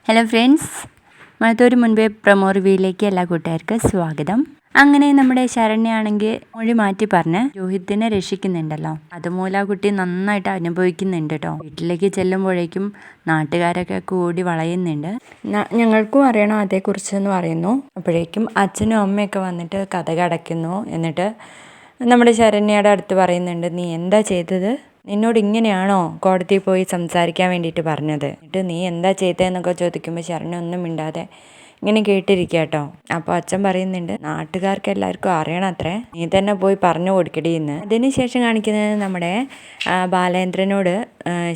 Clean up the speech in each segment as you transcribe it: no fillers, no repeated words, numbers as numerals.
Hello friends, മഴത്തോരു മുൻപേ promo റിവ്യൂയിലേക്ക് എല്ലാ കൂട്ടുകാർക്കും സ്വാഗതം. അങ്ങനെ നമ്മുടെ ശരണ്യാണെങ്കിൽ മൊഴി മാറ്റി പറഞ്ഞ് രോഹിത്തിനെ രക്ഷിക്കുന്നുണ്ടല്ലോ. അതുമൂലം ആ കുട്ടി നന്നായിട്ട് അനുഭവിക്കുന്നുണ്ട് കേട്ടോ. വീട്ടിലേക്ക് ചെല്ലുമ്പോഴേക്കും നാട്ടുകാരൊക്കെ കൂടി വളയുന്നുണ്ട്. ഞങ്ങൾക്കും അറിയണം അതേക്കുറിച്ചെന്ന് പറയുന്നു. അപ്പോഴേക്കും അച്ഛനും അമ്മയൊക്കെ വന്നിട്ട് കതക് അടയ്ക്കുന്നു. എന്നിട്ട് നമ്മുടെ ശരണ്യയുടെ അടുത്ത് പറയുന്നുണ്ട്, നീ എന്താ ചെയ്തത്? നിന്നോട് ഇങ്ങനെയാണോ കോടതിയിൽ പോയി സംസാരിക്കാൻ വേണ്ടിയിട്ട് പറഞ്ഞത്? എന്നിട്ട് നീ എന്താ ചെയ്തതെന്നൊക്കെ ചോദിക്കുമ്പോൾ ശരണ്യ ഒന്നും മിണ്ടാതെ ഇങ്ങനെ കേട്ടിരിക്കുക കേട്ടോ. അപ്പോൾ അച്ഛൻ പറയുന്നുണ്ട്, നാട്ടുകാർക്ക് എല്ലാവർക്കും അറിയണം അത്രേ, നീ തന്നെ പോയി പറഞ്ഞു കൊടുക്കടിയെന്ന്. അതിനുശേഷം കാണിക്കുന്നത് നമ്മുടെ ബാലേന്ദ്രനോട്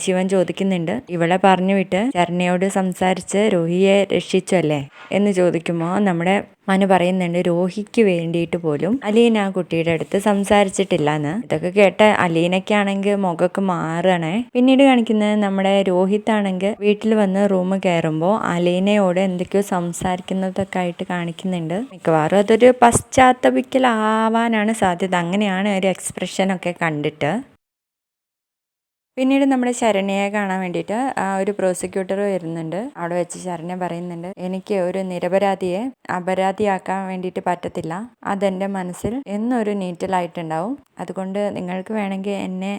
ശിവൻ ചോദിക്കുന്നുണ്ട്, ഇവളെ പറഞ്ഞു വിട്ട് ശരണ്യയോട് സംസാരിച്ച് രോഹിയെ രക്ഷിച്ചല്ലേ എന്ന് ചോദിക്കുമ്പോൾ നമ്മുടെ മനു പറയുന്നുണ്ട്, രോഹിക്ക് വേണ്ടിയിട്ട് പോലും അലീന ആ കുട്ടിയുടെ അടുത്ത് സംസാരിച്ചിട്ടില്ല എന്ന്. ഇതൊക്കെ കേട്ട അലീനയ്ക്കാണെങ്കിൽ മുഖമൊക്കെ മാറുകയാണേ. പിന്നീട് കാണിക്കുന്നത് നമ്മുടെ രോഹിത് ആണെങ്കിൽ വീട്ടിൽ വന്ന് റൂം കയറുമ്പോൾ അലീനയോട് എന്തൊക്കെയോ സംസാരിക്കുന്നതൊക്കെ ആയിട്ട് കാണിക്കുന്നുണ്ട്. മിക്കവാറും അതൊരു പശ്ചാത്തപിക്കലാവാനാണ് സാധ്യത. അങ്ങനെയാണ് ഒരു എക്സ്പ്രഷനൊക്കെ കണ്ടിട്ട്. പിന്നീട് നമ്മുടെ ശരണ്യയെ കാണാൻ വേണ്ടിയിട്ട് ഒരു പ്രോസിക്യൂട്ടർ വരുന്നുണ്ട്. അവിടെ വെച്ച് ശരണ്യ പറയുന്നുണ്ട്, എനിക്ക് ഒരു നിരപരാധിയെ അപരാധിയാക്കാൻ വേണ്ടിയിട്ട് പറ്റത്തില്ല. അതെൻ്റെ മനസ്സിൽ എന്നൊരു നീറ്റലായിട്ടുണ്ടാവും. അതുകൊണ്ട് നിങ്ങൾക്ക് വേണമെങ്കിൽ എന്നെ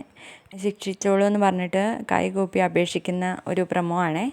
ശിക്ഷിച്ചോളൂ എന്ന് പറഞ്ഞിട്ട് കൈകൂപ്പി അപേക്ഷിക്കുന്ന ഒരു പ്രമോ ആണേ.